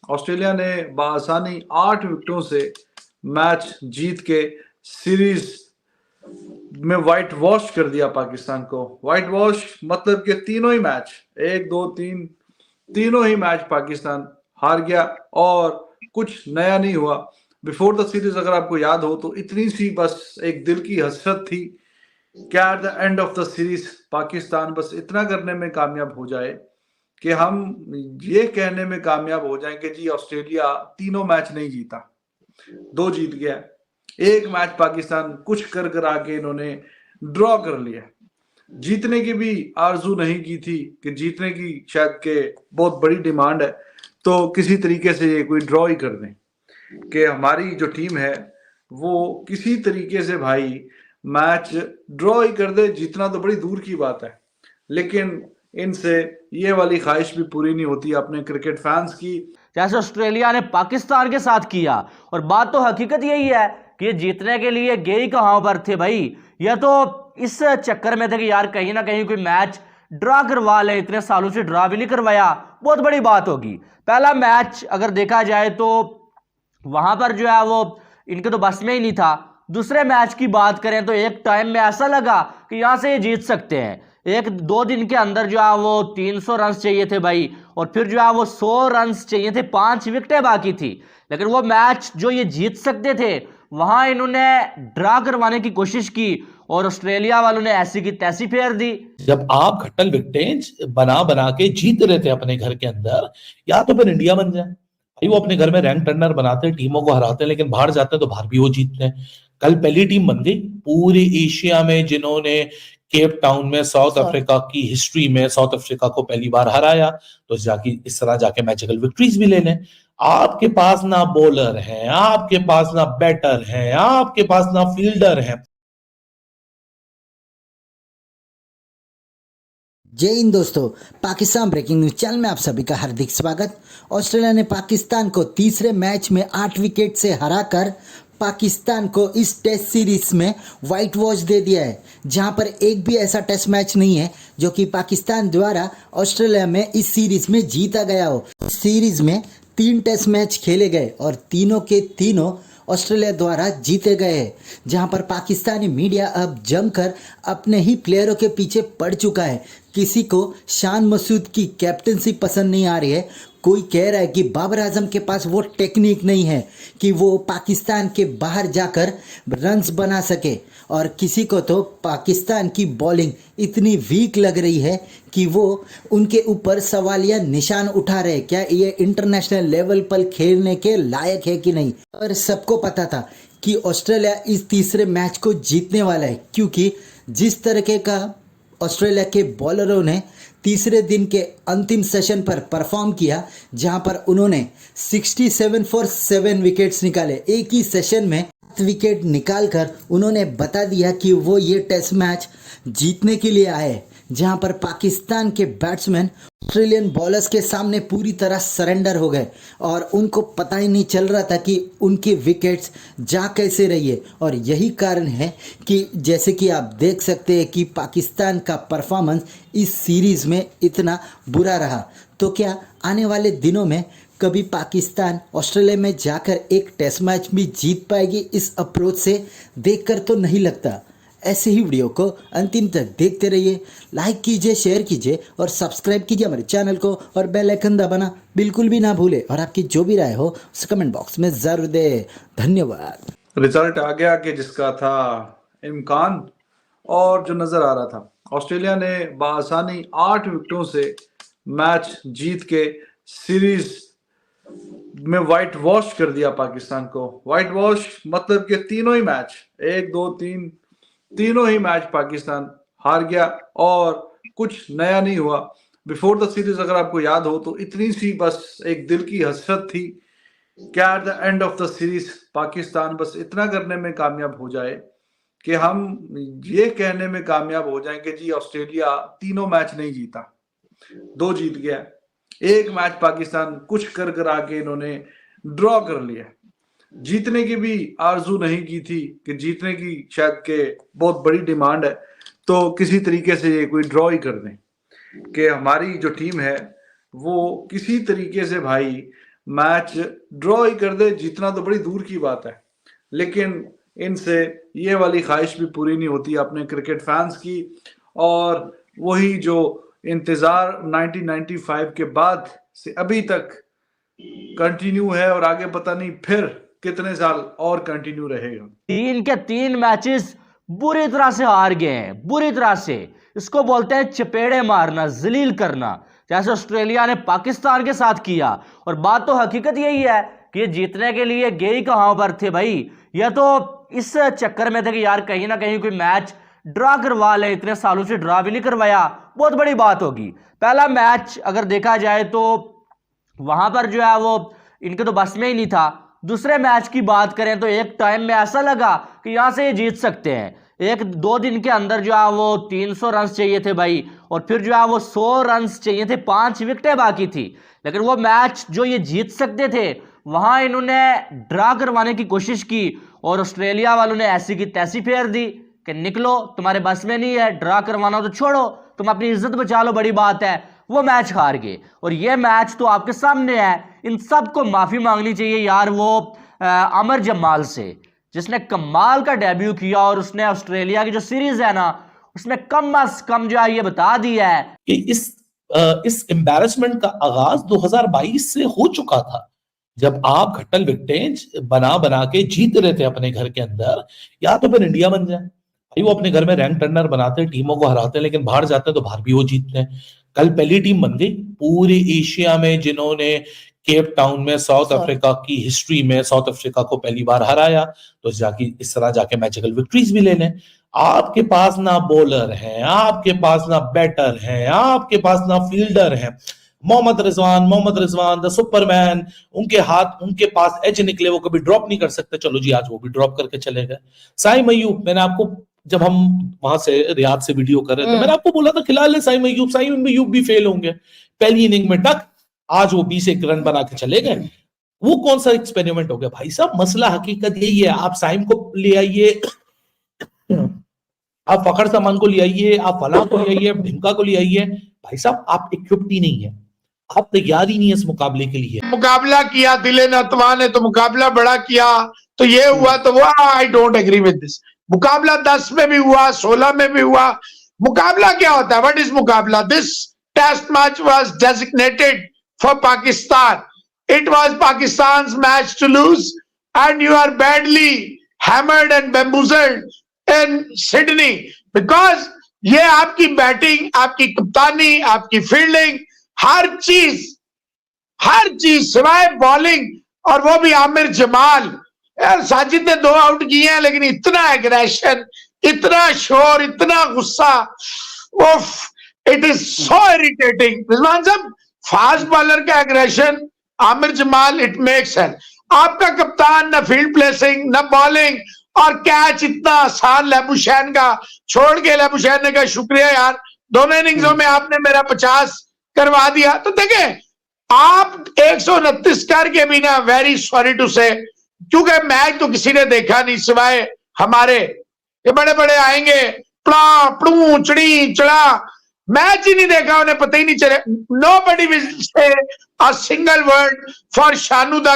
Australia ने बासानी 8 विकेटों से match जीत के सीरीज में व्हाइट वॉश कर दिया पाकिस्तान को। व्हाइट वॉश मतलब कि तीनों ही मैच, 1, 2, 3, तीनों ही मैच पाकिस्तान हार गया और कुछ नया नहीं हुआ। बिफोर द सीरीज अगर आपको याद हो तो इतनी सी बस एक दिल की हसरत थी क्या at the end of the series Pakistan बस इतना करने में कामयाब हो जाए कि हम ये कहने में कामयाब हो जाएं कि जी ऑस्ट्रेलिया तीनों मैच नहीं जीता, 2 जीत गया। एक मैच पाकिस्तान कुछ कर कर आके इन्होंने ड्रॉ कर लिया। जीतने की भी आरजू नहीं की थी कि जीतने की शायद के बहुत बड़ी डिमांड है, तो किसी तरीके से ये कोई ड्रॉ ही कर दें कि हमारी जो टीम है वो किसी तरीके से भाई मैच ड्रॉ ही कर दे। जीतना तो बड़ी दूर की बात है, लेकिन इनसे ये वाली ख्वाहिश भी पूरी नहीं होती अपने क्रिकेट फैंस की, जैसे ऑस्ट्रेलिया ने पाकिस्तान के साथ किया। और बात तो हकीकत यही है कि ये जीतने के लिए गए ही कहां पर थे भाई। ये तो इस चक्कर में थे कि यार कहीं ना कहीं कोई मैच ड्रा करवा ले, इतने सालों से ड्रा भी नहीं करवाया, बहुत बड़ी बात होगी। पहला मैच अगर देखा जाए तो वहां पर जो है वो इनके तो बस में ही नहीं था। दूसरे मैच की बात करें तो एक टाइम में ऐसा लगा कि यहां से ये जीत सकते हैं। 1-2 दिन के अंदर जो है वो 300 रन चाहिए थे भाई, और फिर जो है वो 100 रन चाहिए थे, 5 विकेटें बाकी थी। लेकिन वो मैच जो ये जीत सकते थे वहां इन्होंने ड्रा करवाने की कोशिश की और ऑस्ट्रेलिया वालों ने ऐसी की तैसी फेर दी। जब आप घट्टल विकेटें बना बना के जीत रहे थे अपने घर के अंदर, या तो फिर इंडिया बन जाए भाई। वो अपने घर में रैंक टर्नर बनाते हैं, टीमों को हराते हैं, लेकिन बाहर जाते हैं तो बाहर भी वो जीतते हैं। कल पहली टीम बन गई पूरे एशिया में जिन्होंने केप टाउन में साउथ अफ्रीका की हिस्ट्री में साउथ अफ्रीका को पहली बार हराया। तो जाके इस तरह जाके मैजिकल विक्ट्रीज भी ले लें। आपके पास ना बॉलर है, आपके पास ना बैटर है, आपके पास ना फील्डर है। जय हिंद दोस्तों, पाकिस्तान ब्रेकिंग न्यूज चैनल में आप सभी का हार्दिक स्वागत। ऑस्ट्रेलिया ने पाकिस्तान को तीसरे मैच में 8 विकेट से हराकर पाकिस्तान को इस टेस्ट सीरीज में व्हाइट वॉश दे दिया है, जहां पर एक भी ऐसा टेस्ट मैच नहीं है जो कि पाकिस्तान द्वारा ऑस्ट्रेलिया में इस सीरीज में जीता गया हो। इस सीरीज में 3 टेस्ट मैच खेले गए और तीनों के तीनों ऑस्ट्रेलिया द्वारा जीते गए हैं, जहां पर पाकिस्तानी मीडिया अब जमकर अपने ही प्लेयरों के पीछे पड़ चुका है। किसी को शान मसूद की कैप्टनसी पसंद नहीं आ रही है, कोई कह रहा है कि बाबर आजम के पास वो टेक्निक नहीं है कि वो पाकिस्तान के बाहर जाकर रन्स बना सके, और किसी को तो पाकिस्तान की बॉलिंग इतनी वीक लग रही है कि वो उनके ऊपर सवालिया निशान उठा रहे, क्या ये इंटरनेशनल लेवल पर खेलने के लायक है कि नहीं। और सबको पता था कि ऑस्ट्रेलिया इस तीसरे मैच को जीतने वाला है, क्योंकि जिस तरीके का ऑस्ट्रेलिया के बॉलरों ने तीसरे दिन के अंतिम सेशन पर परफॉर्म किया, जहां पर उन्होंने 67 फॉर 7 विकेट्स निकाले। एक ही सेशन में 7 विकेट निकालकर उन्होंने बता दिया कि वो ये टेस्ट मैच जीतने के लिए आए, जहां पर पाकिस्तान के बैट्समैन ऑस्ट्रेलियन बॉलर्स के सामने पूरी तरह सरेंडर हो गए और उनको पता ही नहीं चल रहा था कि उनकी विकेट्स जा कैसे रही है। और यही कारण है कि जैसे कि आप देख सकते हैं कि पाकिस्तान का परफॉर्मेंस इस सीरीज़ में इतना बुरा रहा। तो क्या आने वाले दिनों में कभी पाकिस्तान ऑस्ट्रेलिया में जाकर एक टेस्ट मैच भी जीत पाएगी? इस अप्रोच से देखकर तो नहीं लगता। ऐसे ही वीडियो को अंतिम तक देखते रहिए, लाइक कीजिए, शेयर कीजिए और सब्सक्राइब कीजिए हमारे चैनल को, और बेल आइकन दबाना बिल्कुल भी ना भूले। और आपकी जो भी राय हो उसे कमेंट बॉक्स में जरूर दे। धन्यवाद। रिजल्ट आ गया कि जिसका था इम्कान और जो नजर आ रहा था। ऑस्ट्रेलिया ने बासानी 8 विकेटों से मैच जीत के सीरीज में व्हाइट वॉश कर दिया पाकिस्तान को। व्हाइट वॉश मतलब कि तीनों ही मैच, 1, 2, 3, तीनों ही मैच पाकिस्तान हार गया और कुछ नया नहीं हुआ। बिफोर द सीरीज अगर आपको याद हो तो इतनी सी बस एक दिल की हसरत थी क्या at the end of the series Pakistan बस इतना करने में कामयाब हो जाए कि हम ये कहने में कामयाब हो जाएं कि जी ऑस्ट्रेलिया तीनों मैच नहीं जीता, 2 जीत गया। एक मैच पाकिस्तान कुछ कर कर आके इन्होंने ड्रॉ कर लिया। जीतने की भी आरजू नहीं की थी कि जीतने की शायद के बहुत बड़ी डिमांड है, तो किसी तरीके से ये कोई ड्रॉ ही कर दें कि हमारी जो टीम है वो किसी तरीके से भाई मैच ड्रॉ ही कर दे, जीतना तो बड़ी दूर की बात है। लेकिन इनसे ये वाली ख्वाहिश भी पूरी नहीं होती अपने क्रिकेट फैंस की, और वही जो इंतजार 1995 के बाद से अभी तक कंटिन्यू है, और आगे पता नहीं फिर कितने साल और कंटिन्यू रहेगा। 3 के 3 मैचेस बुरी तरह से हार गए हैं, बुरी तरह से। इसको बोलते हैं चपेड़े मारना, जलील करना, जैसे ऑस्ट्रेलिया ने पाकिस्तान के साथ किया। और बात तो हकीकत यही है कि ये जीतने के लिए गए ही कहां पर थे भाई। यह तो इस चक्कर में थे कि यार कहीं ना कहीं कोई मैच ड्रा करवा ले, इतने सालों से ड्रा भी नहीं करवाया, बहुत बड़ी बात होगी। पहला मैच अगर देखा जाए तो वहां पर जो है वो इनके तो बस में ही नहीं था। दूसरे मैच की बात करें तो एक टाइम में ऐसा लगा कि यहां से ये जीत सकते हैं। 1-2 दिन के अंदर जो है वो 300 रन चाहिए थे भाई, और फिर जो है वो 100 रन चाहिए थे, 5 विकेटें बाकी थी। लेकिन वो मैच जो ये जीत सकते थे वहां इन्होंने ड्रा करवाने की कोशिश की, और ऑस्ट्रेलिया वालों ने ऐसी की तैसी फेर दी कि निकलो, तुम्हारे बस में नहीं है, ड्रा करवाना तो छोड़ो, तुम अपनी इज्जत बचा लो, बड़ी बात है। वो मैच हार गए, और ये मैच तो आपके सामने है। इन सबको माफी मांगनी चाहिए यार वो आमिर जमाल से, जिसने कमाल का डेब्यू किया, और उसने ऑस्ट्रेलिया की जो सीरीज है ना उसमें कम अज कम जो है ये बता दिया है कि इस एम्बैरेसमेंट का आगाज 2022 से हो चुका था, जब आप घट्टल विकेटें बना बना के जीत रहे थे अपने घर के अंदर। या तो फिर इंडिया बन जाए भाई, वो अपने घर में रैंक टर्नर बनाते हैं, टीमों को हराते हैं, लेकिन बाहर जाते हैं तो बाहर भी वो जीतते हैं। कल पहली टीम बन गई पूरे एशिया में जिन्होंने केप टाउन में साउथ अफ्रीका की हिस्ट्री में साउथ अफ्रीका को पहली बार हराया। तो जाके इस तरह जाके मैजिकल विक्ट्रीज भी ले लें। आपके पास ना बॉलर है, आपके पास ना बैटर है, आपके पास ना फील्डर है। मोहम्मद रिजवान द सुपरमैन, उनके पास एज निकले, वो कभी ड्रॉप नहीं कर सकते। चलो जी, आज वो भी ड्रॉप करके चले गए। साई मयूब, मैंने आपको जब हम वहां से रियाद से वीडियो कर रहे थे, मैंने आपको बोला था खिला ले साई मयूब भी फेल होंगे पहली इनिंग में, टक आज वो 20 रन बना के चले गए। वो कौन सा एक्सपेरिमेंट हो गया भाई साहब? मसला हकीकत यही है। आप साइम को ले आइए, आप फखर सामान को ले आइए, आप फलां को ले आइए, ढिमका को ले आइए, भाई साहब आप इक्विप्ड ही नहीं है, आप तैयार ही नहीं है इस मुकाबले के लिए। मुकाबला किया दिले नतवा ने, तो मुकाबला बड़ा किया तो ये हुआ तो वो, I don't agree with this. मुकाबला 10 में भी हुआ, 16 में भी हुआ। मुकाबला क्या होता है? व्हाट इज मुकाबला? This test match was designated for Pakistan. It was Pakistan's match to lose, and you are badly hammered and bamboozled in Sydney because ये आपकी बैटिंग, आपकी कप्तानी, आपकी फील्डिंग, हर चीज सिवाय बॉलिंग, और वो भी आमिर जमाल। यार साजिद ने 2 आउट किए हैं, लेकिन इतना एग्रेशन, इतना शोर, इतना गुस्सा, it is so irritating. Rizwan साहब, फास्ट बॉलर का aggression, Aamir Jamal, it makes sense. आपका कप्तान ना फील्ड प्लेसिंग, ना बॉलिंग, और कैच इतना आसान लैबुशैन का छोड़ के, लैबुशैन ने कहा शुक्रिया यार, दोनों इनिंग्सों में आपने मेरा 50 करवा दिया। तो देखें, आप 129 करके भी ना, वेरी सॉरी टू से, क्योंकि मैच तो किसी ने देखा नहीं सिवाय हमारे, ये बड़े बड़े आएंगे प्ला प्लू चढ़ी चढ़ा, मैच ही नहीं देखा, उन्हें पता ही नहीं चले। Nobody will say a single word for Shanu the